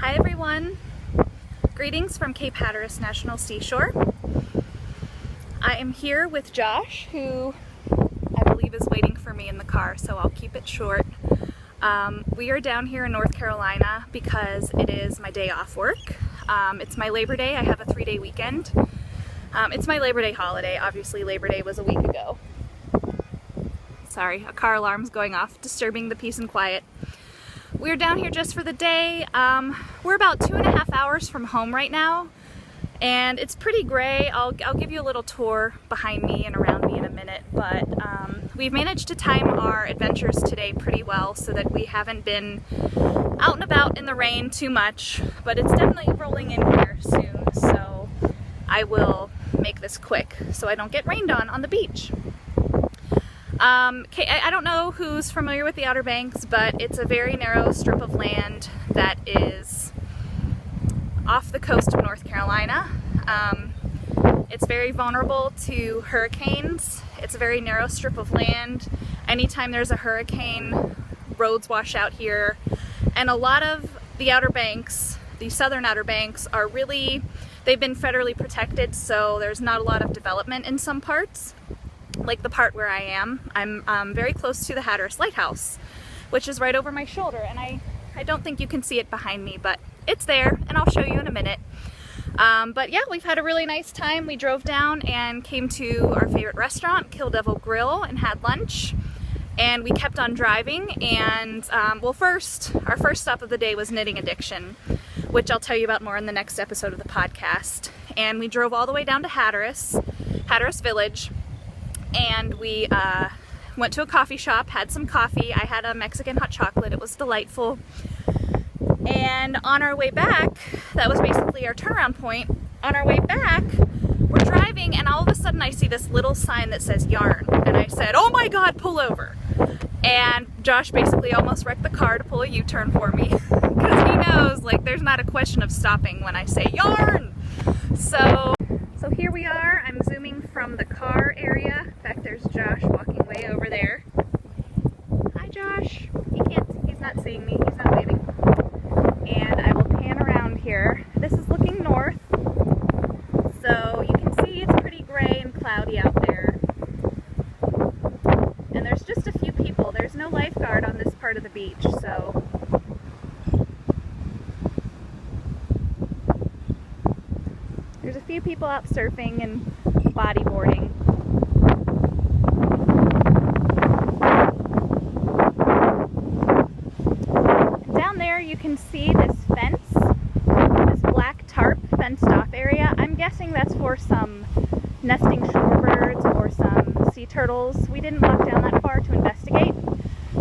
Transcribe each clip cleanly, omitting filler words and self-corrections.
Hi everyone! Greetings from Cape Hatteras National Seashore. I am here with Josh, who I believe is waiting for me in the car, so I'll keep it short. We are down here in North Carolina because it is my day off work. It's my Labor Day. I have a 3-day weekend. It's my Labor Day holiday. Obviously Labor Day was a week ago. Sorry, a car alarm's going off, disturbing the peace and quiet. We're down here just for the day. We're about 2.5 hours from home right now, and it's pretty gray. I'll give you a little tour behind me and around me in a minute, but we've managed to time our adventures today pretty well so that we haven't been out and about in the rain too much, but it's definitely rolling in here soon, so I will make this quick so I don't get rained on the beach. I don't know who's familiar with the Outer Banks, but it's a very narrow strip of land that is off the coast of North Carolina. It's very vulnerable to hurricanes. It's a very narrow strip of land. Anytime there's a hurricane, roads wash out here. And a lot of the Outer Banks, the southern Outer Banks, are they've been federally protected, so there's not a lot of development in some parts. Like the part where I am. I'm very close to the Hatteras Lighthouse, which is right over my shoulder, and I don't think you can see it behind me, but it's there, and I'll show you in a minute. But yeah, we've had a really nice time. We drove down and came to our favorite restaurant, Kill Devil Grill, and had lunch, and we kept on driving, and our first stop of the day was knitting addiction, which I'll tell you about more in the next episode of the podcast. And we drove all the way down to Hatteras Village, and we went to a coffee shop, had some coffee. I had a Mexican hot chocolate. It was delightful. And on our way back, that was basically our turnaround point. On our way back, we're driving, and all of a sudden I see this little sign that says yarn. And I said, "Oh my God, pull over." And Josh basically almost wrecked the car to pull a U-turn for me. Because he knows, like, there's not a question of stopping when I say yarn. So here we are. I'm zooming from the car area. In fact, there's Josh walking way over there. Hi, Josh. He's not seeing me. He's not waving. And I will pan around here. This is looking north. So you can see it's pretty gray and cloudy out there. And there's just a few people. There's no lifeguard on this part of the beach, so there's a few people out surfing and bodyboarding. And down there you can see this fence, this black tarp fenced off area. I'm guessing that's for some nesting shorebirds or some sea turtles. We didn't walk down that far to investigate.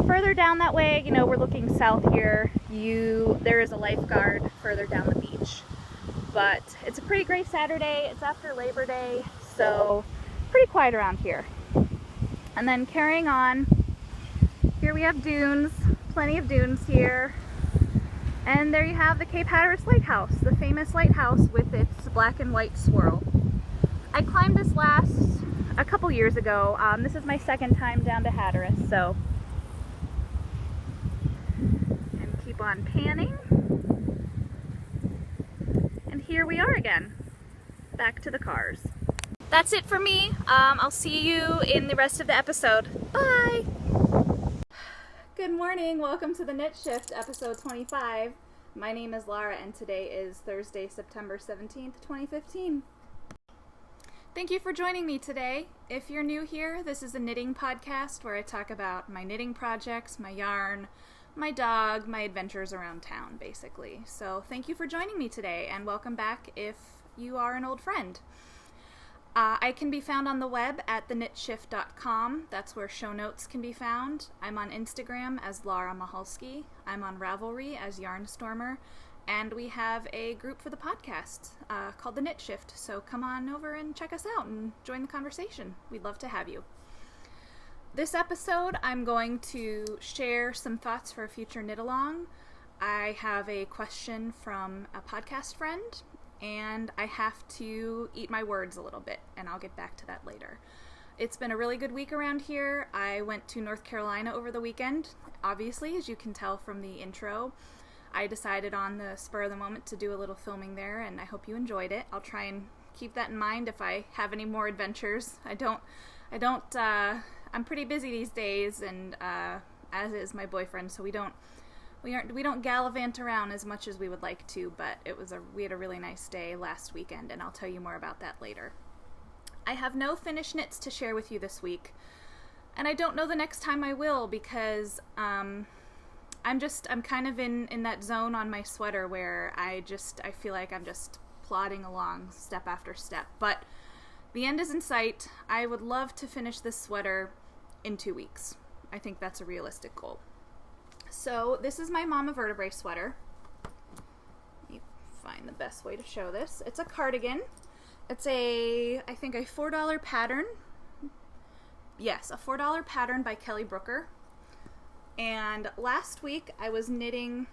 Further down that way, we're looking south here. There is a lifeguard further down the beach. But it's a pretty gray Saturday. It's after Labor Day, so pretty quiet around here. And then carrying on, here we have dunes, plenty of dunes here. And there you have the Cape Hatteras Lighthouse, the famous lighthouse with its black and white swirl. I climbed this a couple years ago. This is my second time down to Hatteras, so. And keep on panning. Here we are again, back to the cars. That's it for me. I'll see you in the rest of the episode. Bye! Good morning, welcome to the Knit Shift, episode 25. My name is Laura, and today is Thursday, September 17th, 2015. Thank you for joining me today. If you're new here, this is a knitting podcast where I talk about my knitting projects, my yarn, my dog, my adventures around town, basically. So thank you for joining me today, and welcome back if you are an old friend. I can be found on the web at theknitshift.com. That's where show notes can be found. I'm on Instagram as Laura Mahalski. I'm on Ravelry as Yarnstormer. And we have a group for the podcast called The Knit Shift. So come on over and check us out and join the conversation. We'd love to have you. This episode, I'm going to share some thoughts for a future knit-along. I have a question from a podcast friend, and I have to eat my words a little bit, and I'll get back to that later. It's been a really good week around here. I went to North Carolina over the weekend, obviously, as you can tell from the intro. I decided on the spur of the moment to do a little filming there, and I hope you enjoyed it. I'll try and keep that in mind if I have any more adventures. I'm pretty busy these days, and as is my boyfriend, so we don't gallivant around as much as we would like to, but we had a really nice day last weekend, and I'll tell you more about that later. I have no finished knits to share with you this week, and I don't know the next time I will, because I'm kind of in that zone on my sweater where I feel like I'm just plodding along step after step, but the end is in sight. I would love to finish this sweater in 2 weeks. I think that's a realistic goal. So this is my Mama Vertebrae sweater. Let me find the best way to show this. It's a cardigan. It's I think a $4 pattern. Yes, a $4 pattern by Kelly Brooker. And last week I was knitting,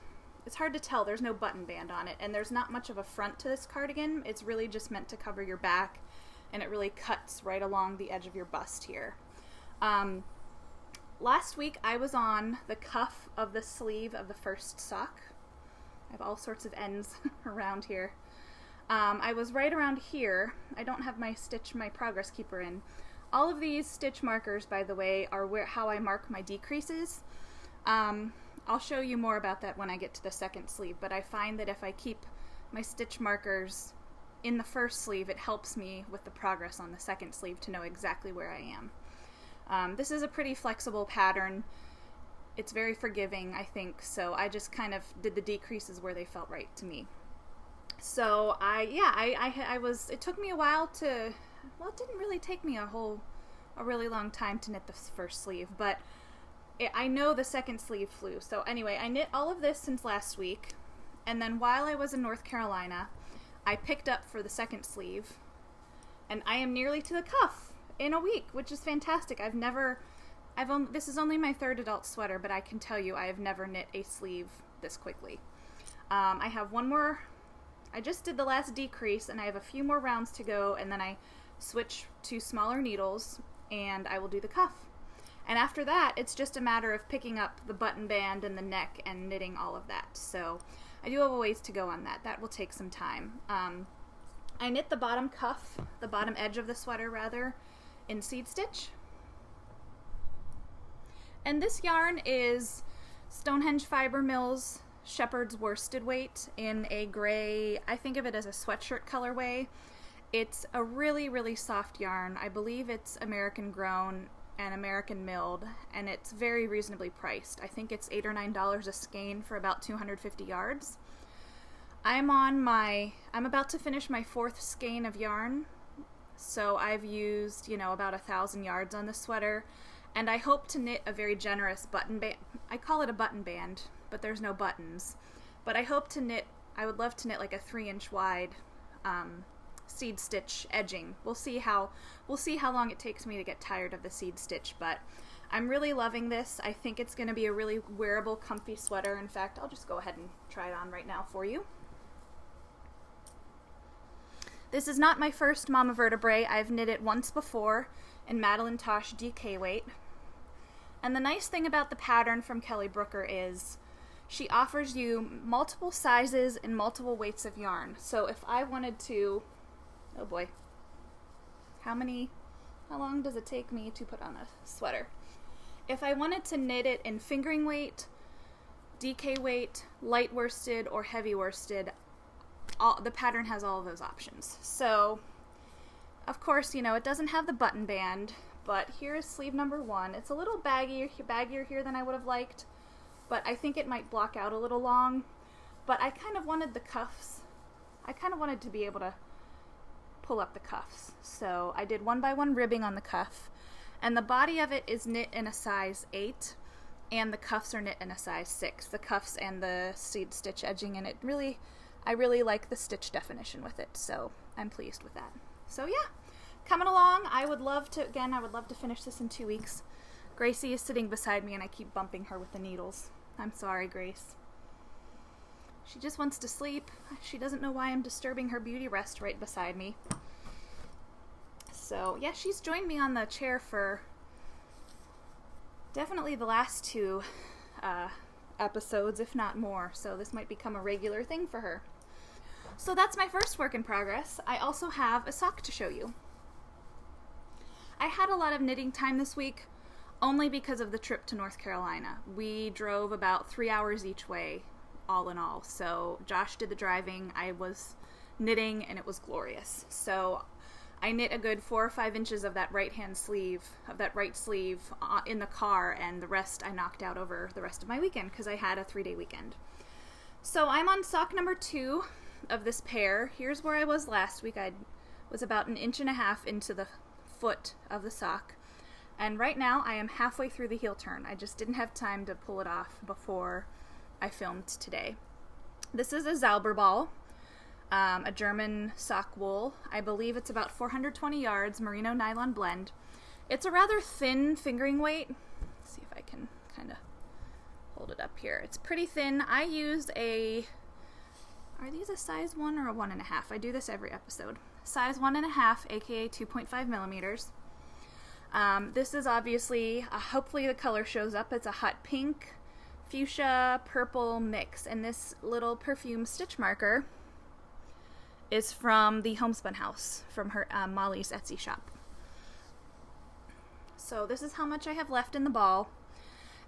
it's hard to tell, there's no button band on it, and there's not much of a front to this cardigan. It's really just meant to cover your back, and it really cuts right along the edge of your bust here. Last week I was on the cuff of the sleeve of the first sock. I have all sorts of ends around here. I was right around here. I don't have my progress keeper in. All of these stitch markers, by the way, are how I mark my decreases. I'll show you more about that when I get to the second sleeve, but I find that if I keep my stitch markers in the first sleeve, it helps me with the progress on the second sleeve to know exactly where I am. This is a pretty flexible pattern. It's very forgiving, I think, so I just kind of did the decreases where they felt right to me. So it took me a while it didn't really take me a really long time to knit the first sleeve, but I know the second sleeve flew. So anyway, I knit all of this since last week, and then while I was in North Carolina, I picked up for the second sleeve, and I am nearly to the cuff in a week, which is fantastic. This is only my third adult sweater, but I can tell you I have never knit a sleeve this quickly. I have one more. I just did the last decrease, and I have a few more rounds to go, and then I switch to smaller needles, and I will do the cuff. And after that, it's just a matter of picking up the button band and the neck and knitting all of that. So I do have a ways to go on that. That will take some time. I knit the bottom cuff, the bottom edge of the sweater rather, in seed stitch. And this yarn is Stonehenge Fiber Mills Shepherd's Worsted Weight in a gray, I think of it as a sweatshirt colorway. It's a really, really soft yarn. I believe it's American grown and American milled, and it's very reasonably priced. I think it's $8 or $9 a skein for about 250 yards. I'm about to finish my 4th skein of yarn, so I've used, about 1,000 yards on this sweater, and I hope to knit a very generous button band. I call it a button band, but there's no buttons. But I would love to knit like a 3-inch wide seed stitch edging. We'll see how long it takes me to get tired of the seed stitch, but I'm really loving this. I think it's going to be a really wearable, comfy sweater. In fact, I'll just go ahead and try it on right now for you. This is not my first Mama Vertebrae. I've knit it once before in Madeline Tosh DK weight. And the nice thing about the pattern from Kelly Brooker is she offers you multiple sizes and multiple weights of yarn. So if I wanted to, oh boy, how long does it take me to put on a sweater? If I wanted to knit it in fingering weight, DK weight, light worsted, or heavy worsted, the pattern has all of those options. So, of course, it doesn't have the button band, but here is sleeve number 1. It's a little baggier here than I would have liked, but I think it might block out a little long. But I kind of wanted the cuffs. I kind of wanted to be able to pull up the cuffs. So I did 1x1 ribbing on the cuff, and the body of it is knit in a size 8, and the cuffs are knit in a size 6. The cuffs and the seed stitch edging, and I really like the stitch definition with it, so I'm pleased with that. So yeah, coming along. I would love to finish this in 2 weeks. Gracie is sitting beside me and I keep bumping her with the needles. I'm sorry, Grace. She just wants to sleep. She doesn't know why I'm disturbing her beauty rest right beside me. So yeah, she's joined me on the chair for definitely the last 2 episodes, if not more, so this might become a regular thing for her. So that's my first work in progress. I also have a sock to show you. I had a lot of knitting time this week, only because of the trip to North Carolina. We drove about 3 hours each way, all in all. So Josh did the driving, I was knitting, and it was glorious. So I knit a good 4 or 5 inches of that right sleeve in the car, and the rest I knocked out over the rest of my weekend because I had a 3-day weekend. So I'm on sock number 2 of this pair. Here's where I was last week. I was about 1.5 inches into the foot of the sock, and right now I am halfway through the heel turn. I just didn't have time to pull it off before I filmed today. This is a Zauberball, a German sock wool. I believe it's about 420 yards, merino nylon blend. It's a rather thin fingering weight. Let's see if I can kind of hold it up here. It's pretty thin. I used are these a size 1 or a 1.5? I do this every episode. Size 1.5, aka 2.5 millimeters. This is obviously, hopefully the color shows up. It's a hot pink, fuchsia, purple mix, and this little perfume stitch marker is from the Homespun House, from her Molly's Etsy shop. So this is how much I have left in the ball,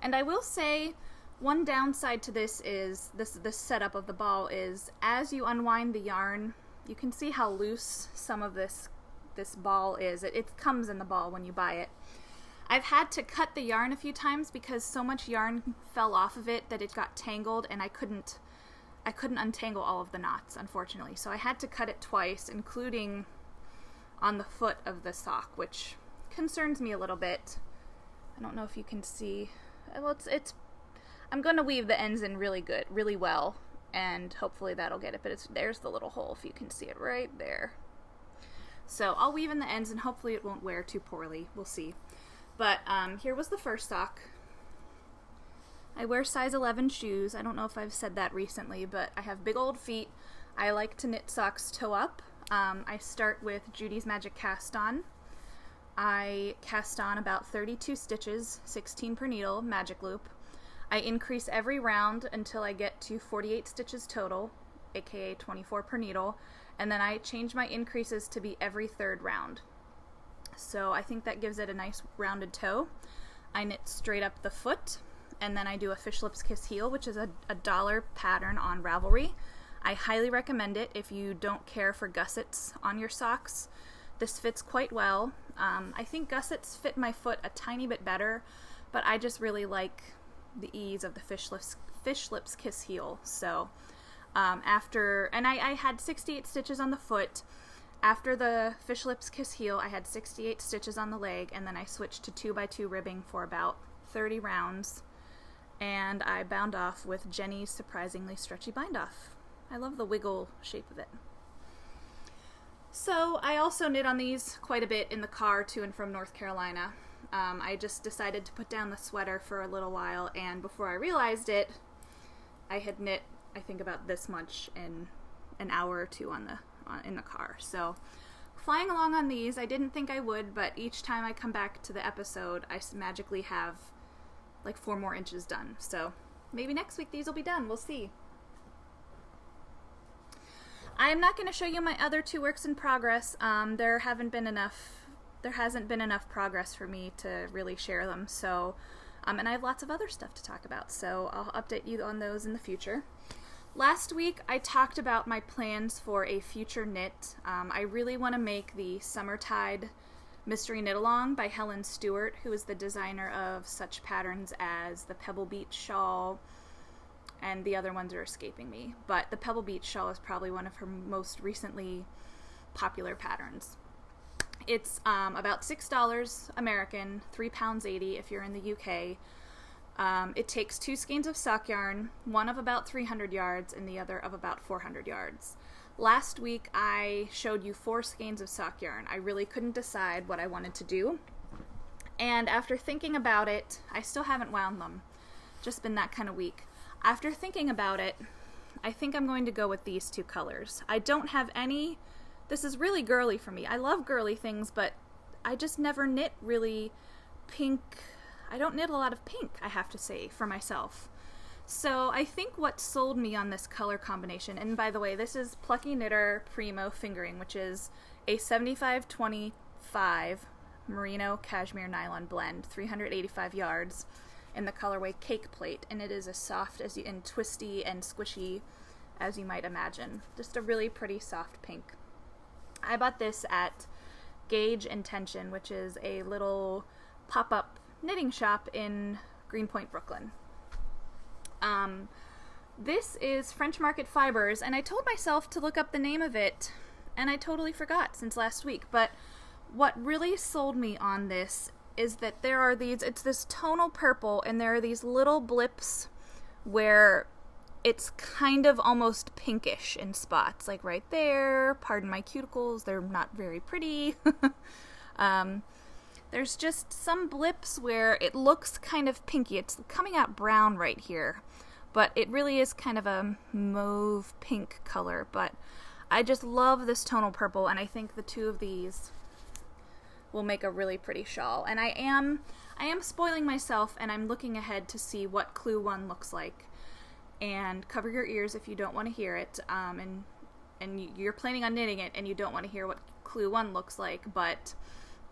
and I will say one downside to this is this setup of the ball is as you unwind the yarn, you can see how loose some of this ball is. It comes in the ball when you buy it. I've had to cut the yarn a few times because so much yarn fell off of it that it got tangled, and I couldn't untangle all of the knots, unfortunately. So I had to cut it twice, including on the foot of the sock, which concerns me a little bit. I don't know if you can see. Well, I'm going to weave the ends in really well, and hopefully that'll get it, but there's the little hole, if you can see it right there. So I'll weave in the ends, and hopefully it won't wear too poorly. We'll see. But here was the first sock. I wear size 11 shoes. I don't know if I've said that recently, but I have big old feet. I like to knit socks toe up. I start with Judy's Magic Cast On. I cast on about 32 stitches, 16 per needle, magic loop. I increase every round until I get to 48 stitches total, aka 24 per needle, and then I change my increases to be every 3rd round. So I think that gives it a nice rounded toe. I knit straight up the foot, and then I do a Fish Lips Kiss Heel, which is a $1 pattern on Ravelry. I highly recommend it if you don't care for gussets on your socks. This fits quite well. I think gussets fit my foot a tiny bit better, but I just really like the ease of the Fish Lips Kiss Heel. So I had 68 stitches on the foot. After the Fish Lips Kiss Heel, I had 68 stitches on the leg, and then I switched to 2x2 ribbing for about 30 rounds, and I bound off with Jenny's Surprisingly Stretchy Bind Off. I love the wiggle shape of it. So I also knit on these quite a bit in the car to and from North Carolina. I just decided to put down the sweater for a little while, and before I realized it, I had knit, I think, about this much in an hour or two in the car. So flying along on these, I didn't think I would, but each time I come back to the episode, I magically have like 4 more inches done. So maybe next week these will be done. We'll see. I'm not going to show you my other 2 works in progress. There hasn't been enough progress for me to really share them. So, and I have lots of other stuff to talk about. So I'll update you on those in the future. Last week I talked about my plans for a future knit. I really want to make the Summertide Mystery Knit Along by Helen Stewart, who is the designer of such patterns as the Pebble Beach shawl, and the other ones are escaping me. But the Pebble Beach shawl is probably one of her most recently popular patterns. It's about $6 American, £3.80 if you're in the UK. It takes 2 skeins of sock yarn, one of about 300 yards and the other of about 400 yards. Last week I showed you 4 skeins of sock yarn. I really couldn't decide what I wanted to do, and after thinking about it, I still haven't wound them. Just been that kind of week. After thinking about it, I think I'm going to go with these 2 colors. I don't have any. This is really girly for me. I love girly things, but I just never knit really pink. I don't knit a lot of pink, I have to say, for myself. So I think what sold me on this color combination, and by the way, this is Plucky Knitter Primo Fingering, which is a 75-25 merino cashmere nylon blend, 385 yards, in the colorway Cake Plate, and it is as soft as and twisty and squishy as you might imagine. Just a really pretty soft pink. I bought this at Gauge Intention, which is a little pop-up knitting shop in Greenpoint, Brooklyn. This is French Market Fibers, and I told myself to look up the name of it, and I totally forgot since last week, but what really sold me on this is that there are these, it's this tonal purple, and there are these little blips where it's kind of almost pinkish in spots, like right there. Pardon my cuticles, they're not very pretty. There's just some blips where it looks kind of pinky. It's coming out brown right here, but it really is kind of a mauve pink color. But I just love this tonal purple, and I think the two of these will make a really pretty shawl. And I am spoiling myself, and I'm looking ahead to see what Clue 1 looks like. And cover your ears if you don't want to hear it, and you're planning on knitting it and you don't want to hear what Clue 1 looks like, but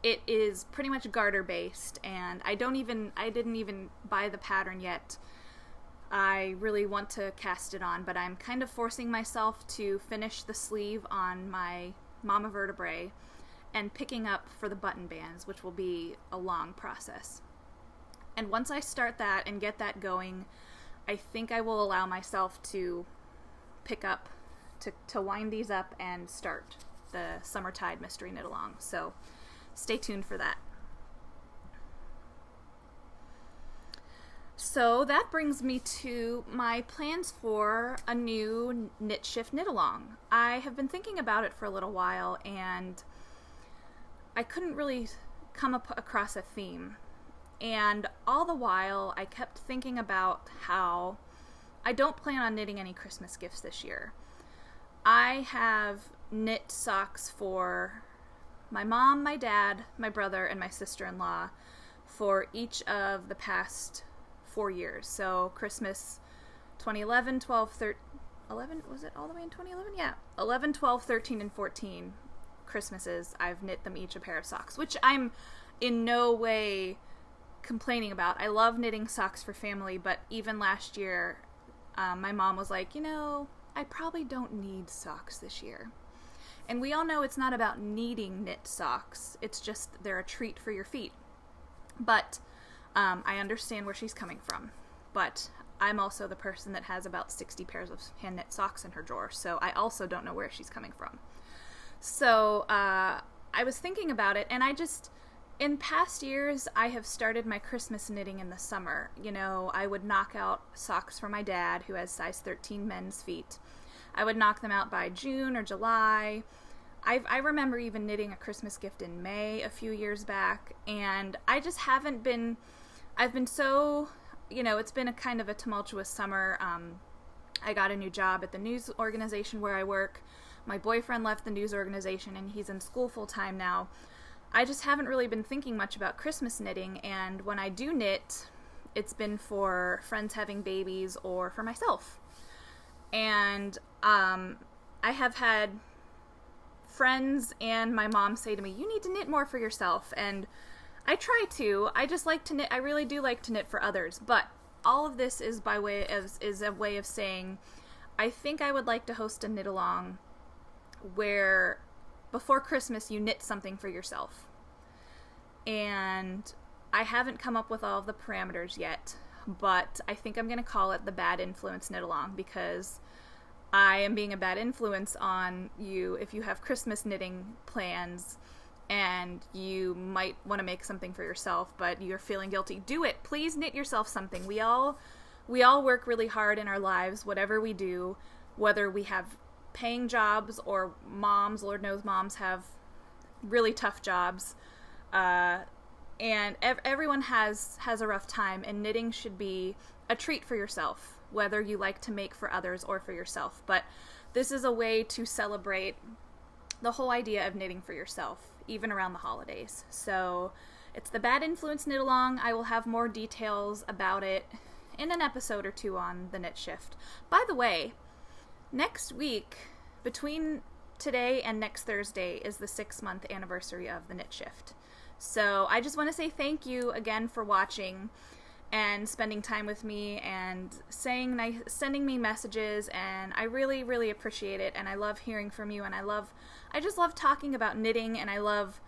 it is pretty much garter based, and I didn't even buy the pattern yet. I really want to cast it on, but I'm kind of forcing myself to finish the sleeve on my Mama Vertebrae and picking up for the button bands, which will be a long process. And once I start that and get that going, I think I will allow myself to pick up, to wind these up and start the Summertide Mystery Knit Along. So stay tuned for that. So that brings me to my plans for a new Knit Shift Knit Along. I have been thinking about it for a little while, and I couldn't really come across a theme. And all the while, I kept thinking about how I don't plan on knitting any Christmas gifts this year. I have knit socks for my mom, my dad, my brother, and my sister-in-law for each of the past 4 years. So Christmas 2011, 12, 13, 11, was it all the way in 2011? Yeah, 11, 12, 13, and 14 Christmases, I've knit them each a pair of socks, which I'm in no way complaining about. I love knitting socks for family, but even last year, my mom was like, you know, I probably don't need socks this year. And we all know it's not about needing knit socks. It's just they're a treat for your feet. But I understand where she's coming from. But I'm also the person that has about 60 pairs of hand knit socks in her drawer, so I also don't know where she's coming from. So I was thinking about it, and in past years, I have started my Christmas knitting in the summer. You know, I would knock out socks for my dad, who has size 13 men's feet. I would knock them out by June or July. I remember even knitting a Christmas gift in May a few years back, and I just haven't been, I've been so, you know, it's been a kind of a tumultuous summer. I got a new job at the news organization where I work. My boyfriend left the news organization, and he's in school full-time now. I just haven't really been thinking much about Christmas knitting, and when I do knit, it's been for friends having babies or for myself. And I have had friends and my mom say to me, you need to knit more for yourself, and I try to. I just like to knit. I really do like to knit for others, but all of this is a way of saying I think I would like to host a knit along where before Christmas you knit something for yourself. And I haven't come up with all of the parameters yet, but I think I'm going to call it the Bad Influence Knit Along, because I am being a bad influence on you if you have Christmas knitting plans and you might want to make something for yourself, but you're feeling guilty. Do it. Please knit yourself something. We all work really hard in our lives, whatever we do, whether we have paying jobs or moms, Lord knows moms have really tough jobs, and everyone has a rough time, and knitting should be a treat for yourself, whether you like to make for others or for yourself. But this is a way to celebrate the whole idea of knitting for yourself, even around the holidays. So it's the Bad Influence Knit Along. I will have more details about it in an episode or two on the Knit Shift. By the way, next week, between today and next Thursday, is the 6-month anniversary of the Knit Shift. So I just want to say thank you again for watching and spending time with me and sending me messages, and I really, really appreciate it, and I love hearing from you, and I just love talking about knitting, and I love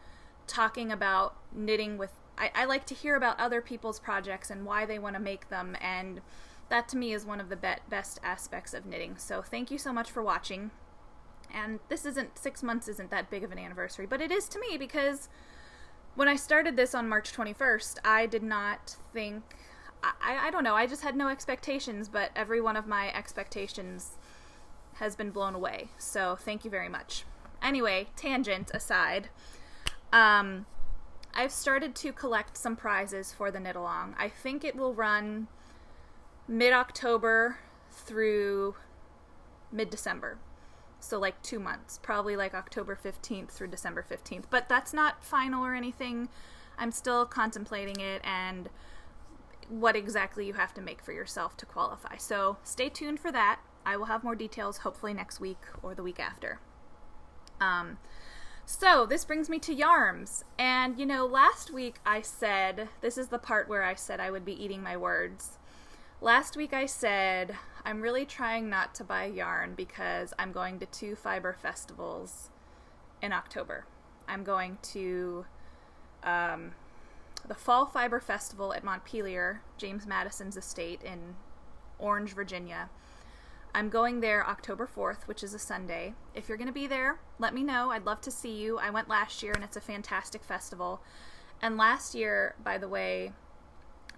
talking about knitting with, I like to hear about other people's projects and why they want to make them, and that to me is one of the best aspects of knitting. So thank you so much for watching, and 6 months isn't that big of an anniversary, but it is to me, because when I started this on March 21st, I did not think, I don't know, I just had no expectations, but every one of my expectations has been blown away. So thank you very much. Anyway, tangent aside, I've started to collect some prizes for the knit along. I think it will run mid-October through mid-December. So like 2 months, probably like October 15th through December 15th. But that's not final or anything. I'm still contemplating it and what exactly you have to make for yourself to qualify. So stay tuned for that. I will have more details hopefully next week or the week after. So this brings me to yarns. And you know, last week I said, this is the part where I said I would be eating my words. Last week I said, I'm really trying not to buy yarn because I'm going to 2 fiber festivals in October. I'm going to the Fall Fiber Festival at Montpelier, James Madison's estate in Orange, Virginia. I'm going there October 4th, which is a Sunday. If you're going to be there, let me know. I'd love to see you. I went last year and it's a fantastic festival. And last year, by the way,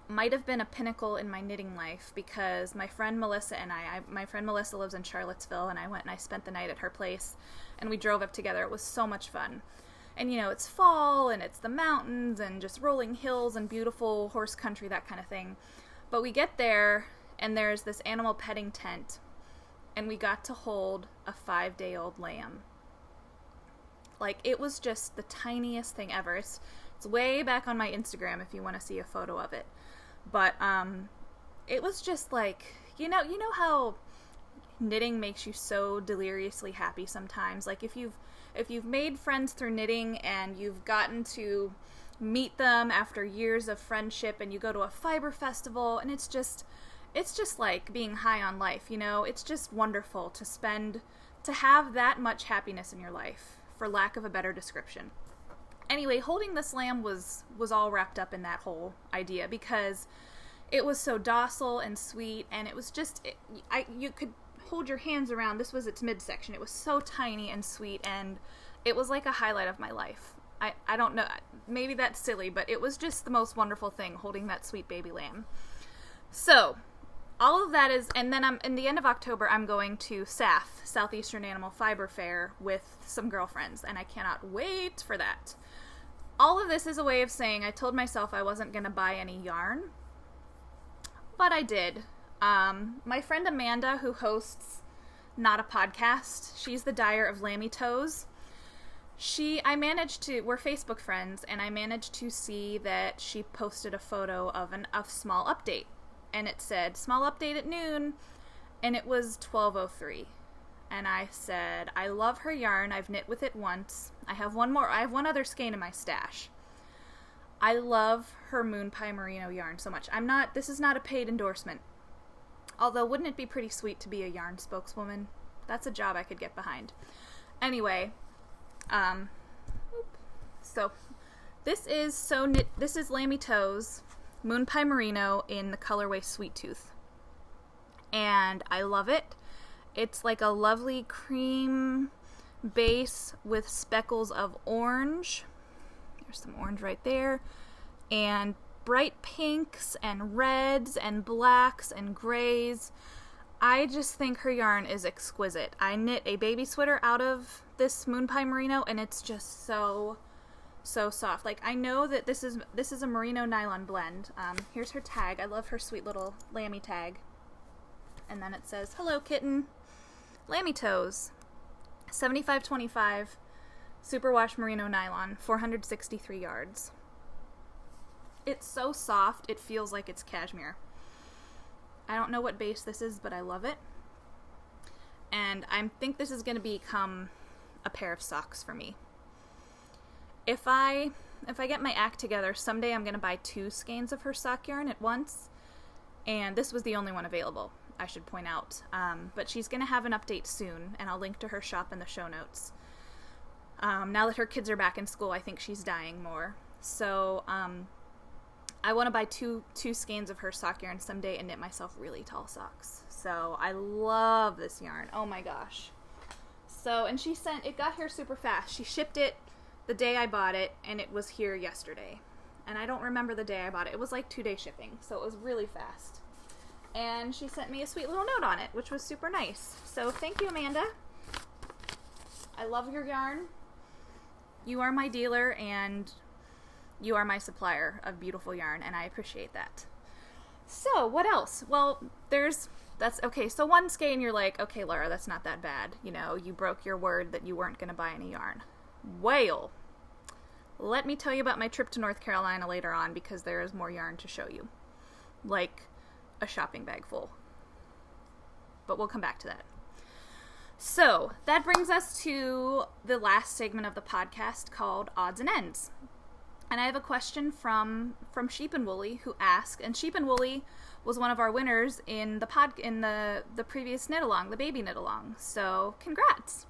might have been a pinnacle in my knitting life because my friend Melissa and my friend Melissa lives in Charlottesville, and I went and I spent the night at her place and we drove up together. It was so much fun. And you know, it's fall and it's the mountains and just rolling hills and beautiful horse country, that kind of thing. But we get there and there's this animal petting tent and we got to hold a 5-day-old lamb. Like, it was just the tiniest thing ever. It's way back on my Instagram if you want to see a photo of it. But it was just like, you know how knitting makes you so deliriously happy sometimes. Like if you've made friends through knitting and you've gotten to meet them after years of friendship and you go to a fiber festival and it's just like being high on life, you know? It's just wonderful to have that much happiness in your life, for lack of a better description. Anyway, holding this lamb was all wrapped up in that whole idea because it was so docile and sweet, and it was just, you could hold your hands around, this was its midsection. It was so tiny and sweet, and it was like a highlight of my life. I don't know, maybe that's silly, but it was just the most wonderful thing, holding that sweet baby lamb. So, all of that is, and then in the end of October, I'm going to SAF, Southeastern Animal Fiber Fair, with some girlfriends, and I cannot wait for that. All of this is a way of saying I told myself I wasn't going to buy any yarn, but I did. My friend Amanda, who hosts Not a Podcast, she's the dyer of Lammy Toes. We're Facebook friends, and I managed to see that she posted a photo of a small update, and it said, small update at noon, and it was 12:03. And I said, I love her yarn. I've knit with it once. I have one other skein in my stash. I love her Moon Pie Merino yarn so much. This is not a paid endorsement. Although, wouldn't it be pretty sweet to be a yarn spokeswoman? That's a job I could get behind. Anyway, so this is Lammy Toes Moon Pie Merino in the colorway Sweet Tooth. And I love it. It's like a lovely cream base with speckles of orange. There's some orange right there. And bright pinks and reds and blacks and grays. I just think her yarn is exquisite. I knit a baby sweater out of this Moon Pie Merino, and it's just so soft. Like, I know that this is a merino nylon blend. Here's her tag. I love her sweet little lammy tag. And then it says, hello kitten, Lammy Toes, 7525 superwash merino nylon, 463 yards. It's so soft, it feels like it's cashmere. I don't know what base this is, but I love it. And I think this is going to become a pair of socks for me. If I get my act together, someday I'm going to buy 2 skeins of her sock yarn at once. And this was the only one available, I should point out. But she's going to have an update soon, and I'll link to her shop in the show notes. Now that her kids are back in school, I think she's dying more. So I want to buy two skeins of her sock yarn someday and knit myself really tall socks. So I love this yarn. Oh my gosh. So, and it got here super fast. She shipped it the day I bought it, and it was here yesterday. And I don't remember the day I bought it. It was like 2-day shipping, so it was really fast. And she sent me a sweet little note on it, which was super nice. So thank you, Amanda. I love your yarn. You are my dealer, and you are my supplier of beautiful yarn, and I appreciate that. So, what else? Well, so one skein you're like, okay, Laura, that's not that bad. You know, you broke your word that you weren't going to buy any yarn. Well, let me tell you about my trip to North Carolina later on, because there is more yarn to show you. Like a shopping bag full. But we'll come back to that. So, that brings us to the last segment of the podcast called Odds and Ends. And I have a question from Sheep and Woolly, who asked, and Sheep and Woolly was one of our winners in the previous knit along, the baby knit along. So, congrats.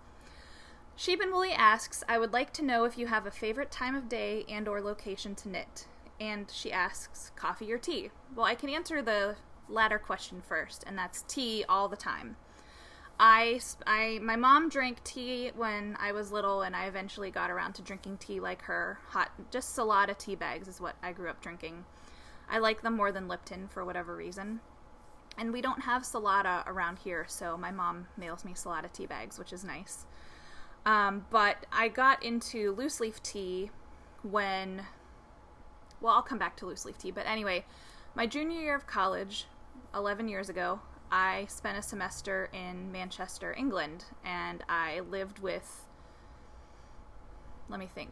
Sheep and Woolly asks, I would like to know if you have a favorite time of day and or location to knit. And she asks, coffee or tea? Well, I can answer the latter question first, and that's tea all the time. My mom drank tea when I was little, and I eventually got around to drinking tea like her. Just Salada tea bags is what I grew up drinking. I like them more than Lipton for whatever reason. And we don't have Salada around here, so my mom mails me Salada tea bags, which is nice. But I got into loose leaf tea I'll come back to loose leaf tea, but anyway, my junior year of college, 11 years ago, I spent a semester in Manchester, England, and I lived with, let me think,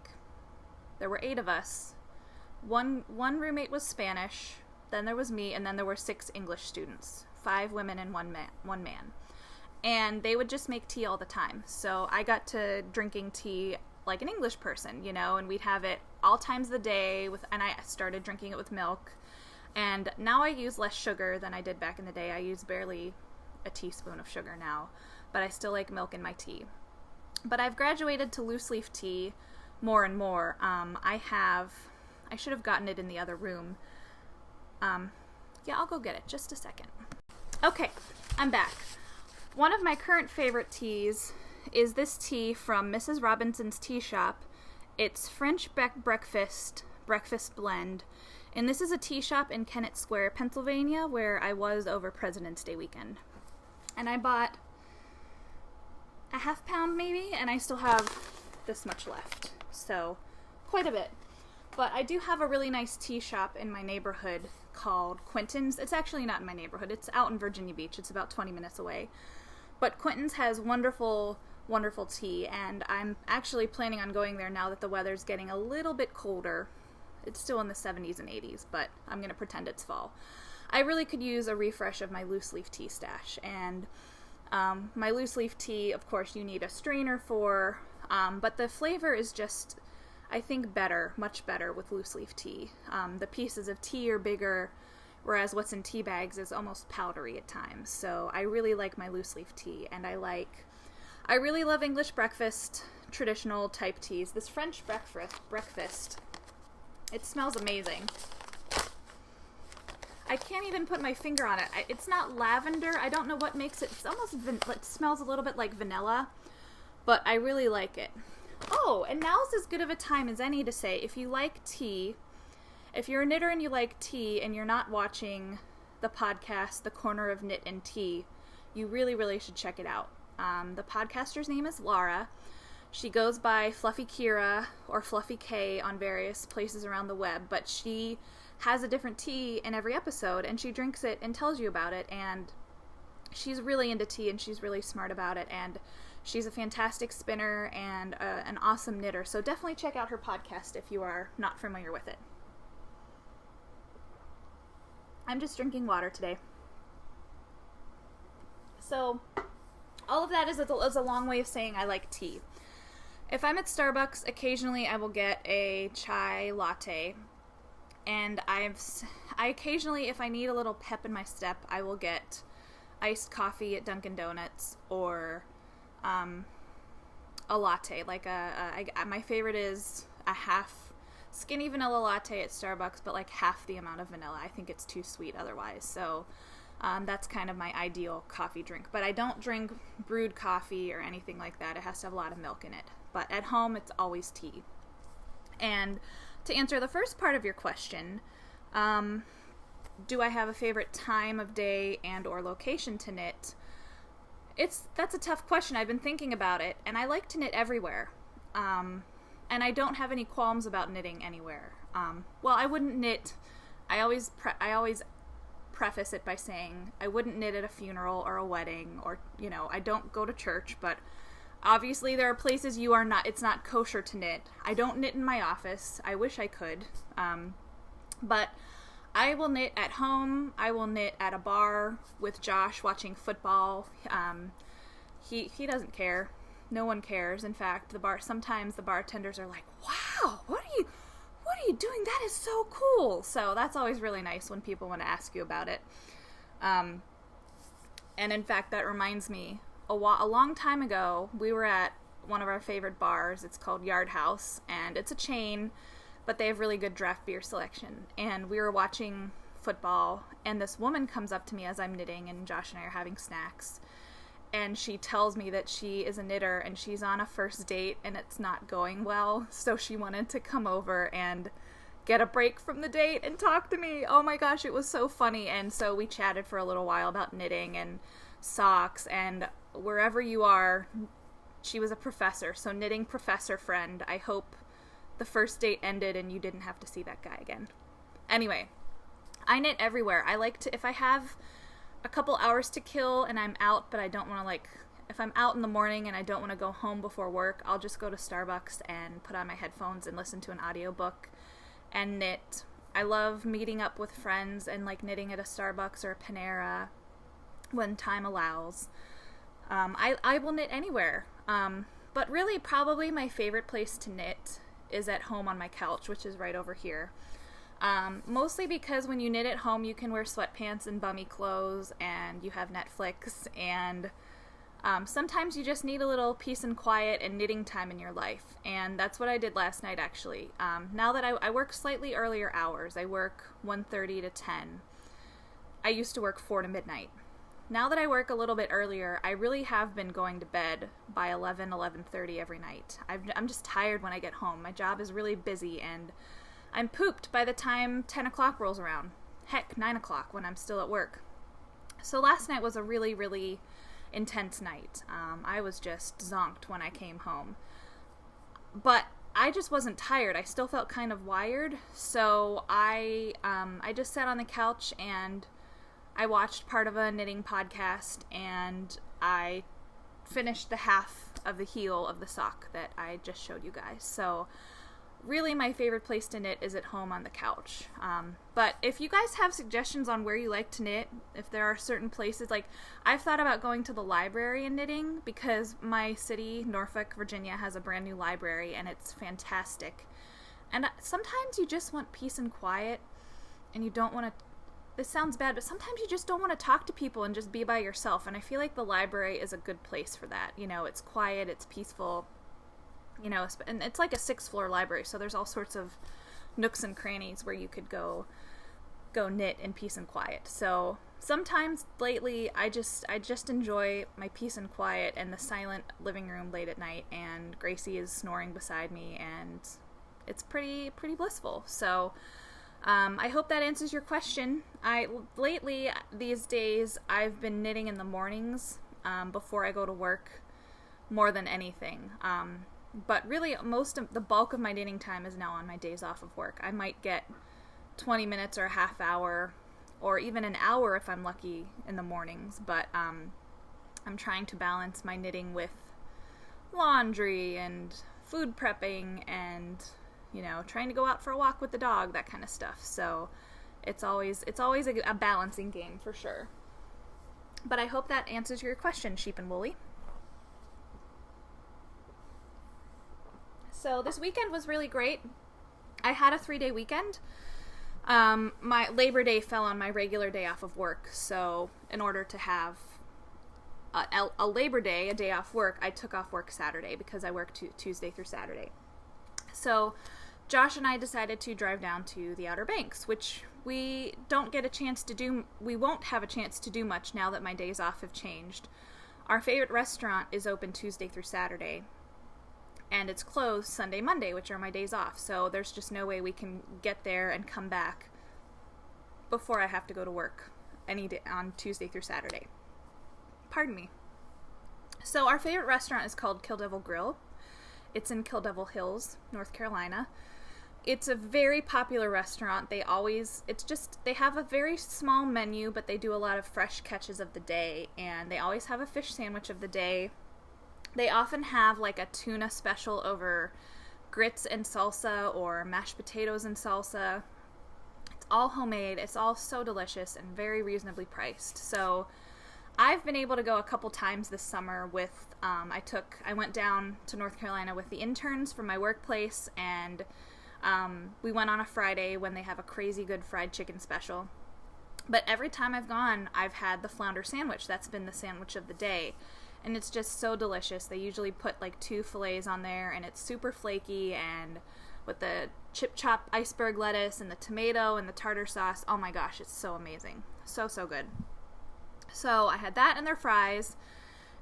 there were 8 of us. One roommate was Spanish, then there was me, and then there were 6 English students, 5 women and one man. And they would just make tea all the time. So I got to drinking tea like an English person, you know, and we'd have it all times of the day, and I started drinking it with milk. And now I use less sugar than I did back in the day. I use barely a teaspoon of sugar now, but I still like milk in my tea. But I've graduated to loose leaf tea more and more. I should have gotten it in the other room. Yeah, I'll go get it. Just a second. Okay, I'm back. One of my current favorite teas is this tea from Mrs. Robinson's Tea Shop. It's French breakfast blend. And this is a tea shop in Kennett Square, Pennsylvania, where I was over President's Day weekend. And I bought a half pound maybe, and I still have this much left. So, quite a bit. But I do have a really nice tea shop in my neighborhood called Quentin's. It's actually not in my neighborhood. It's out in Virginia Beach. It's about 20 minutes away. But Quentin's has wonderful, wonderful tea, and I'm actually planning on going there now that the weather's getting a little bit colder. It's still in the 70s and 80s, but I'm going to pretend it's fall. I really could use a refresh of my loose leaf tea stash, and my loose leaf tea, of course, you need a strainer for, but the flavor is just, I think, better, much better with loose leaf tea. The pieces of tea are bigger, whereas what's in tea bags is almost powdery at times. So I really like my loose leaf tea, and I really love English breakfast, traditional type teas. This French breakfast, it smells amazing. I can't even put my finger on it. It's not lavender. I don't know what makes it. It's almost, it smells a little bit like vanilla, but I really like it. Oh, and now's as good of a time as any to say, if you like tea, if you're a knitter and you like tea and you're not watching the podcast, The Corner of Knit and Tea, you really, really should check it out. The podcaster's name is Laura. She goes by Fluffy Kira or Fluffy K on various places around the web, but she has a different tea in every episode, and she drinks it and tells you about it, and she's really into tea, and she's really smart about it, and she's a fantastic spinner and an awesome knitter, so definitely check out her podcast if you are not familiar with it. I'm just drinking water today. So all of that is a long way of saying I like tea. If I'm at Starbucks, occasionally I will get a chai latte, and I occasionally, if I need a little pep in my step, I will get iced coffee at Dunkin' Donuts, or a latte. Like my favorite is a half skinny vanilla latte at Starbucks, but like half the amount of vanilla. I think it's too sweet otherwise. So that's kind of my ideal coffee drink. But I don't drink brewed coffee or anything like that. It has to have a lot of milk in it. But at home, it's always tea. And to answer the first part of your question, do I have a favorite time of day and or location to knit? That's a tough question. I've been thinking about it, and I like to knit everywhere. And I don't have any qualms about knitting anywhere. Well, I wouldn't knit. I always preface it by saying I wouldn't knit at a funeral or a wedding, or, I don't go to church, but obviously there are places it's not kosher to knit. I don't knit in my office. I wish I could. But I will knit at home. I will knit at a bar with Josh watching football. He doesn't care. No one cares. In fact, sometimes the bartenders are like, "Wow, what are you doing? That is so cool." So that's always really nice when people want to ask you about it. And in fact, that reminds me, a long time ago, we were at one of our favorite bars. It's called Yard House, and it's a chain, but they have really good draft beer selection. And we were watching football, and this woman comes up to me as I'm knitting, and Josh and I are having snacks. And she tells me that she is a knitter, and she's on a first date, and it's not going well. So she wanted to come over and get a break from the date and talk to me. Oh my gosh, it was so funny. And so we chatted for a little while about knitting and socks, and wherever you are, she was a professor. So knitting professor friend, I hope the first date ended and you didn't have to see that guy again. Anyway, I knit everywhere. I like to, if I have a couple hours to kill and I'm out, but I don't want to, if I'm out in the morning and I don't want to go home before work, I'll just go to Starbucks and put on my headphones and listen to an audiobook and knit. I love meeting up with friends and knitting at a Starbucks or a Panera when time allows. I will knit anywhere. But really probably my favorite place to knit is at home on my couch, which is right over here. Mostly because when you knit at home, you can wear sweatpants and bummy clothes, and you have Netflix, and sometimes you just need a little peace and quiet and knitting time in your life. And that's what I did last night, actually. Now that I work slightly earlier hours, I work 1:30 to 10. I used to work 4 to midnight. Now that I work a little bit earlier, I really have been going to bed by 11:30 every night. I'm just tired when I get home. My job is really busy, and I'm pooped by the time 10 o'clock rolls around. Heck, 9 o'clock when I'm still at work. So last night was a really, really intense night. I was just zonked when I came home. But I just wasn't tired. I still felt kind of wired. So I just sat on the couch and I watched part of a knitting podcast, and I finished the half of the heel of the sock that I just showed you guys. So really my favorite place to knit is at home on the couch. But if you guys have suggestions on where you like to knit, if there are certain places, I've thought about going to the library and knitting, because my city, Norfolk, Virginia, has a brand new library, and it's fantastic. And sometimes you just want peace and quiet, and you don't want to, this sounds bad, but sometimes you just don't want to talk to people and just be by yourself. And I feel like the library is a good place for that. It's quiet, it's peaceful, and it's like a 6th-floor library, so there's all sorts of nooks and crannies where you could go knit in peace and quiet. So sometimes lately I just enjoy my peace and quiet and the silent living room late at night, and Gracie is snoring beside me, and it's pretty blissful. So I hope that answers your question. Lately, these days, I've been knitting in the mornings before I go to work more than anything. But really, the bulk of my knitting time is now on my days off of work. I might get 20 minutes or a half hour, or even an hour if I'm lucky in the mornings. But I'm trying to balance my knitting with laundry and food prepping and trying to go out for a walk with the dog, that kind of stuff. So it's always a balancing game for sure. But I hope that answers your question, Sheep and Woolly. So this weekend was really great. I had a 3-day weekend. My Labor Day fell on my regular day off of work, so in order to have a Labor Day, a day off work, I took off work Saturday because I work Tuesday through Saturday. So Josh and I decided to drive down to the Outer Banks, which we don't get a chance to do. We won't have a chance to do much now that my days off have changed. Our favorite restaurant is open Tuesday through Saturday, and it's closed Sunday, Monday, which are my days off. So there's just no way we can get there and come back before I have to go to work any day on Tuesday through Saturday. Pardon me. So our favorite restaurant is called Kill Devil Grill. It's in Kill Devil Hills, North Carolina. It's a very popular restaurant. They have a very small menu, but they do a lot of fresh catches of the day, and they always have a fish sandwich of the day. They often have like a tuna special over grits and salsa or mashed potatoes and salsa. It's all homemade. It's all so delicious and very reasonably priced. So I've been able to go a couple times this summer with, I went down to North Carolina with the interns from my workplace, and we went on a Friday when they have a crazy good fried chicken special. But every time I've gone, I've had the flounder sandwich. That's been the sandwich of the day. And it's just so delicious. They usually put like 2 fillets on there, and it's super flaky, and with the chip chop iceberg lettuce and the tomato and the tartar sauce, oh my gosh, it's so amazing. So, so good. So I had that and their fries,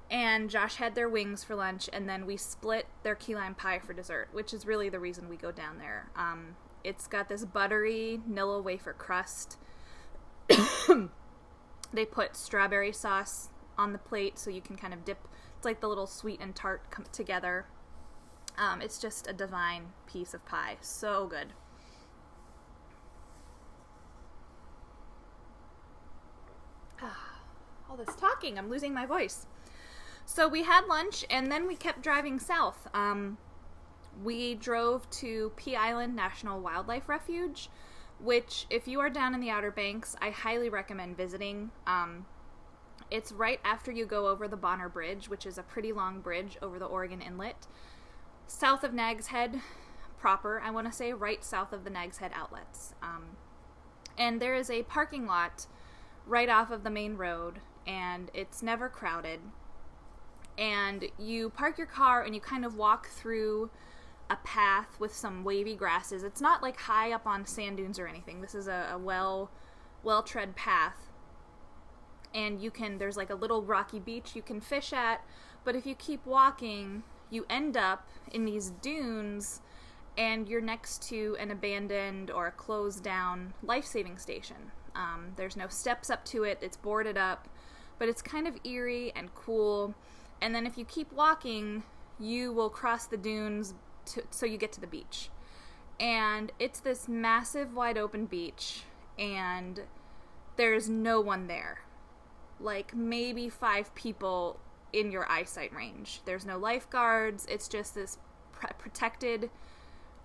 and Josh had their wings for lunch, and then we split their key lime pie for dessert, which is really the reason we go down there. It's got this buttery Nilla wafer crust. They put strawberry sauce on the plate so you can kind of dip. It's like the little sweet and tart come together. It's just a divine piece of pie. So good. All this talking, I'm losing my voice. So we had lunch, and then we kept driving south. We drove to Pea Island National Wildlife Refuge, which, if you are down in the Outer Banks, I highly recommend visiting. It's right after you go over the Bonner Bridge, which is a pretty long bridge over the Oregon Inlet, south of Nags Head proper, I want to say, right south of the Nags Head outlets. And there is a parking lot right off of the main road, and it's never crowded. And you park your car and you kind of walk through a path with some wavy grasses. It's not like high up on sand dunes or anything. This is a well-tread path. And there's like a little rocky beach you can fish at, but if you keep walking, you end up in these dunes, and you're next to an abandoned or a closed down life-saving station. There's no steps up to it, it's boarded up, but it's kind of eerie and cool. And then if you keep walking, you will cross the dunes so you get to the beach. And it's this massive wide open beach, and there's no one there. Like maybe 5 people in your eyesight range. There's no lifeguards. It's just this protected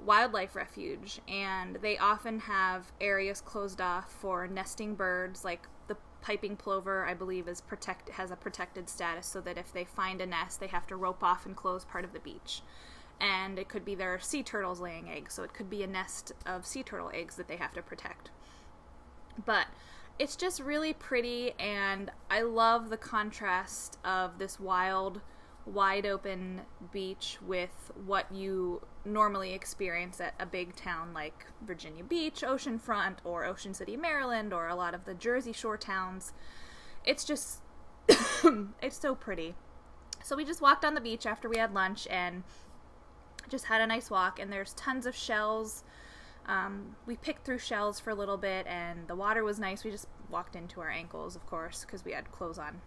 wildlife refuge, and they often have areas closed off for nesting birds. Like the piping plover, I believe, has a protected status, so that if they find a nest, they have to rope off and close part of the beach. And it could be there are sea turtles laying eggs, so it could be a nest of sea turtle eggs that they have to protect. But it's just really pretty, and I love the contrast of this wild, wide open beach with what you normally experience at a big town like Virginia Beach, Oceanfront, or Ocean City, Maryland, or a lot of the Jersey Shore towns. It's just, it's so pretty. So we just walked on the beach after we had lunch and just had a nice walk, and there's tons of shells. We picked through shells for a little bit, and the water was nice. We just walked into our ankles, of course, because we had clothes on.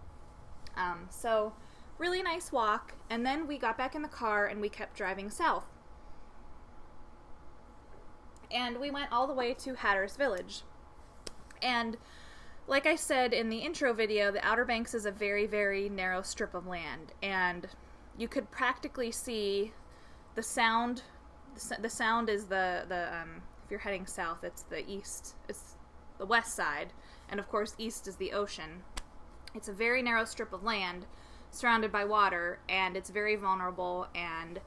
So really nice walk, and then we got back in the car and we kept driving south. And we went all the way to Hatteras Village. And like I said in the intro video, the Outer Banks is a very, very narrow strip of land, and you could practically see the sound. The sound is if you're heading south, it's the east, it's the west side, and of course east is the ocean. It's a very narrow strip of land surrounded by water, and it's very vulnerable, and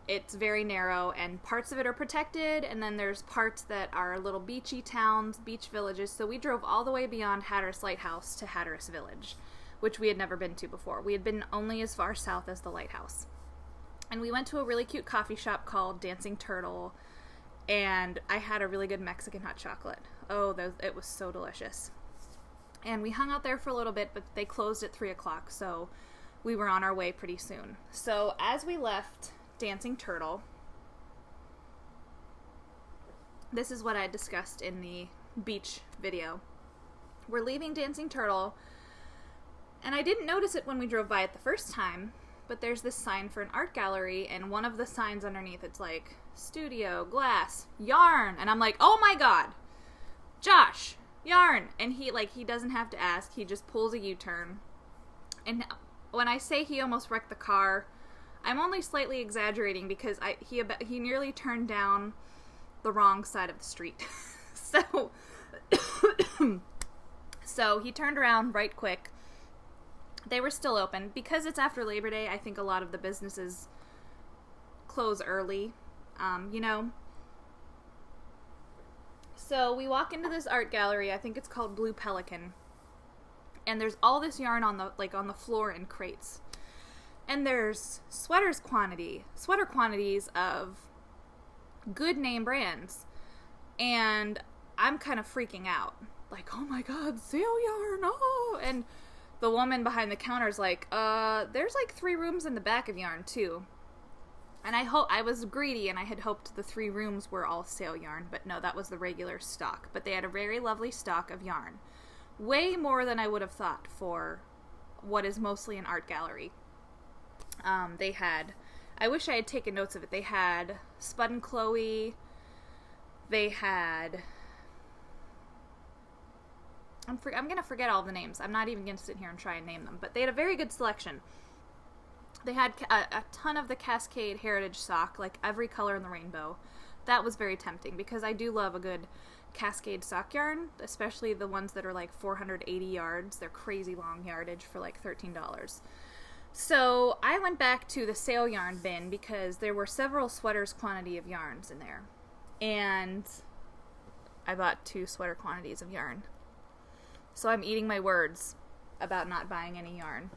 it's very narrow, and parts of it are protected, and then there's parts that are little beachy towns, beach villages. So we drove all the way beyond Hatteras Lighthouse to Hatteras Village, which we had never been to before. We had been only as far south as the lighthouse. And we went to a really cute coffee shop called Dancing Turtle, and I had a really good Mexican hot chocolate. Oh, it was so delicious. And we hung out there for a little bit, but they closed at 3 o'clock, so we were on our way pretty soon. So as we left Dancing Turtle, this is what I discussed in the beach video. We're leaving Dancing Turtle, and I didn't notice it when we drove by it the first time, but there's this sign for an art gallery, and one of the signs underneath, it's like, studio, glass, yarn, and I'm like, oh my god, Josh, yarn. And he doesn't have to ask, he just pulls a U-turn. And when I say he almost wrecked the car, I'm only slightly exaggerating, because he nearly turned down the wrong side of the street. So he turned around right quick. They were still open. Because it's after Labor Day, I think a lot of the businesses close early, So we walk into this art gallery, I think it's called Blue Pelican, and there's all this yarn on the floor in crates. And there's sweater quantities of good name brands. And I'm kind of freaking out. Like, oh my god, sale yarn, oh! And the woman behind the counter is like, there's like 3 rooms in the back of yarn too. And I was greedy, and I had hoped the 3 rooms were all sale yarn, but no, that was the regular stock. But they had a very lovely stock of yarn. Way more than I would have thought for what is mostly an art gallery. They had, I wish I had taken notes of it, they had Spud and Chloe, they had, I'm going to forget all the names, I'm not even going to sit here and try and name them, but they had a very good selection. They had a ton of the Cascade Heritage sock, like every color in the rainbow. That was very tempting, because I do love a good Cascade sock yarn, especially the ones that are like 480 yards. They're crazy long yardage for like $13. So I went back to the sale yarn bin, because there were several sweaters quantity of yarns in there. And I bought 2 sweater quantities of yarn. So I'm eating my words about not buying any yarn.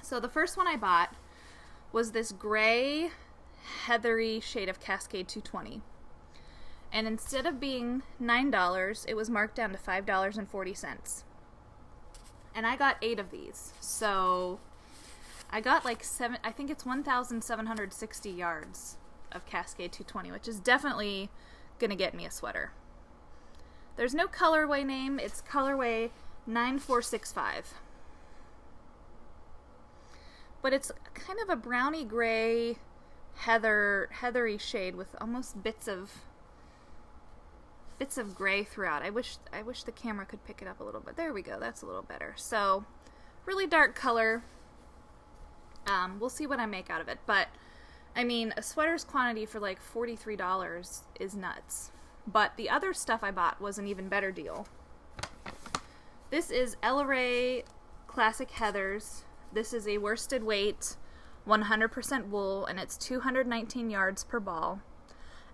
So the first one I bought was this gray, heathery shade of Cascade 220. And instead of being $9, it was marked down to $5.40. And I got 8 of these. So I got like I think it's 1,760 yards of Cascade 220, which is definitely gonna get me a sweater. There's no colorway name, it's colorway 9465. But it's kind of a browny gray, heathery shade with almost bits of gray throughout. I wish the camera could pick it up a little bit. There we go, that's a little better. So, really dark color. We'll see what I make out of it. But, I mean, a sweater's quantity for like $43 is nuts. But the other stuff I bought was an even better deal. This is Ella Rae Classic Heathers. This is a worsted weight, 100% wool, and it's 219 yards per ball.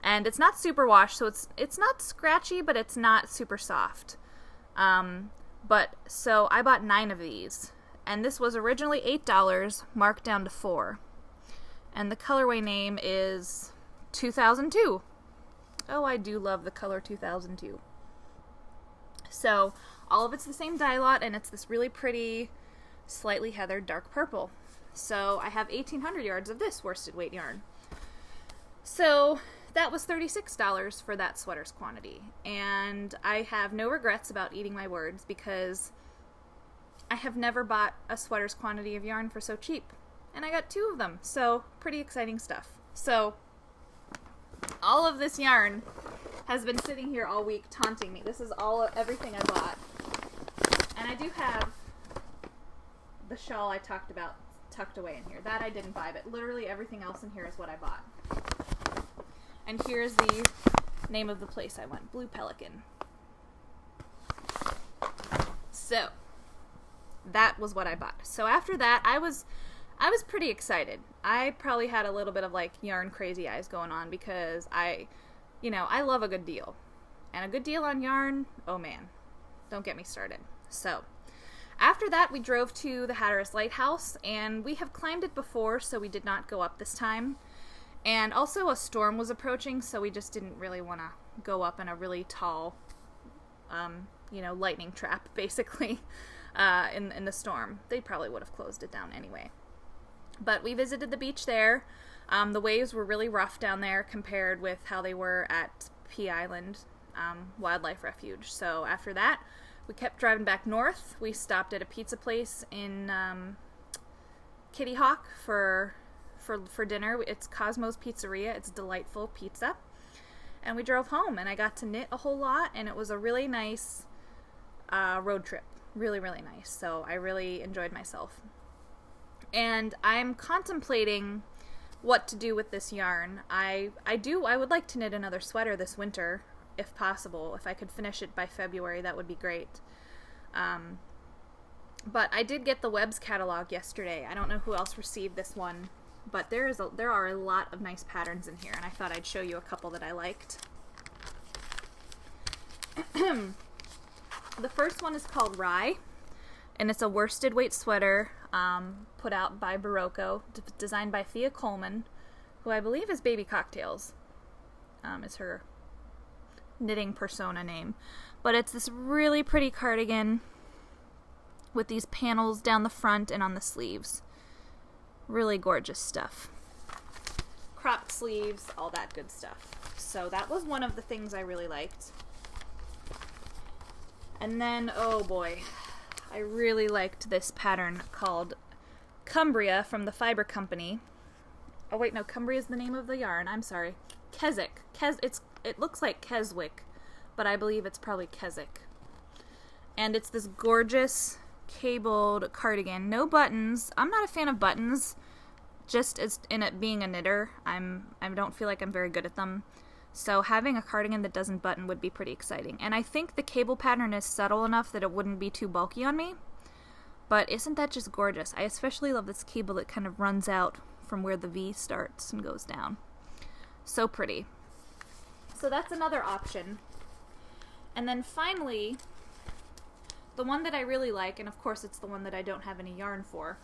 And it's not super wash, so it's not scratchy, but it's not super soft. So I bought 9 of these. And this was originally $8, marked down to $4. And the colorway name is 2002. Oh, I do love the color 2002. So, all of it's the same dye lot, and it's this really pretty, slightly heathered dark purple. So, I have 1,800 yards of this worsted weight yarn. So, that was $36 for that sweater's quantity. And I have no regrets about eating my words, because I have never bought a sweater's quantity of yarn for so cheap. And I got 2 of them, so pretty exciting stuff. So, all of this yarn has been sitting here all week taunting me. This is everything I bought. And I do have the shawl I talked about tucked away in here. That I didn't buy, but literally everything else in here is what I bought. And here's the name of the place I went, Blue Pelican. So, that was what I bought. So after that, I was pretty excited. I probably had a little bit of like yarn crazy eyes going on because I love a good deal. And a good deal on yarn, oh man, don't get me started. So after that, we drove to the Hatteras Lighthouse, and we have climbed it before, so we did not go up this time. And also a storm was approaching, so we just didn't really want to go up in a really tall, lightning trap, basically, in the storm. They probably would have closed it down anyway. But we visited the beach there. The waves were really rough down there compared with how they were at Pea Island Wildlife Refuge. So after that, we kept driving back north. We stopped at a pizza place in Kitty Hawk for dinner. It's Cosmo's Pizzeria. It's delightful pizza. And we drove home, and I got to knit a whole lot, and it was a really nice road trip. Really, really nice. So I really enjoyed myself. And I'm contemplating what to do with this yarn. I would like to knit another sweater this winter, if possible. If I could finish it by February, that would be great. But I did get the Webs catalog yesterday. I don't know who else received this one, but there are a lot of nice patterns in here, and I thought I'd show you a couple that I liked. The first one is called Rye, and it's a worsted weight sweater put out by Barocco, designed by Thea Coleman, who I believe is Baby Cocktails, is her knitting persona name. But it's this really pretty cardigan with these panels down the front and on the sleeves. Really gorgeous stuff. Cropped sleeves, all that good stuff. So that was one of the things I really liked. And then, oh boy, I really liked this pattern called Cumbria from the Fiber Company. Oh wait, no, Cumbria is the name of the yarn. I'm sorry. Keswick. It looks like Keswick, but I believe it's probably Keswick. And it's this gorgeous cabled cardigan. No buttons. I'm not a fan of buttons, just as in it being a knitter. I don't feel like I'm very good at them. So having a cardigan that doesn't button would be pretty exciting. And I think the cable pattern is subtle enough that it wouldn't be too bulky on me. But isn't that just gorgeous? I especially love this cable that kind of runs out from where the V starts and goes down. So pretty. So that's another option. And then finally, the one that I really like, and of course it's the one that I don't have any yarn for,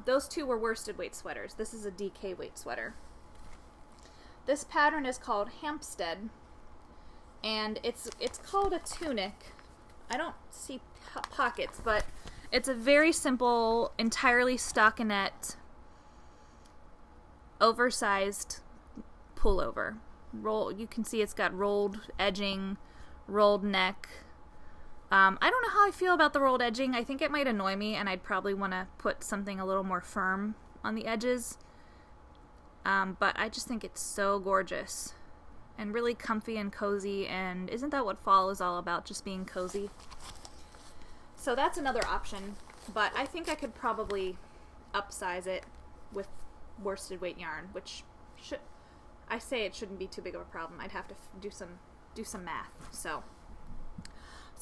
those two were worsted weight sweaters. This is a DK weight sweater. This pattern is called Hampstead, and it's called a tunic. I don't see pockets, but it's a very simple, entirely stockinette, oversized pullover. You can see it's got rolled edging, rolled neck. I don't know how I feel about the rolled edging. I think it might annoy me, and I'd probably want to put something a little more firm on the edges. But I just think it's so gorgeous and really comfy and cozy, and isn't that what fall is all about, just being cozy? So that's another option, but I think I could probably upsize it with worsted weight yarn, which I say it shouldn't be too big of a problem. I'd have to do some math. So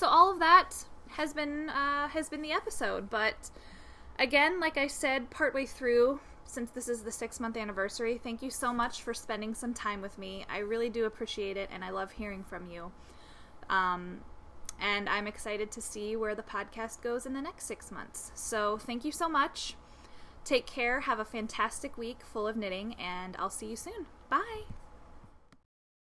all of that has been the episode, but again, like I said, partway through, since this is the 6-month anniversary, thank you so much for spending some time with me. I really do appreciate it, and I love hearing from you. And I'm excited to see where the podcast goes in the next 6 months. So thank you so much. Take care. Have a fantastic week full of knitting, and I'll see you soon. Bye!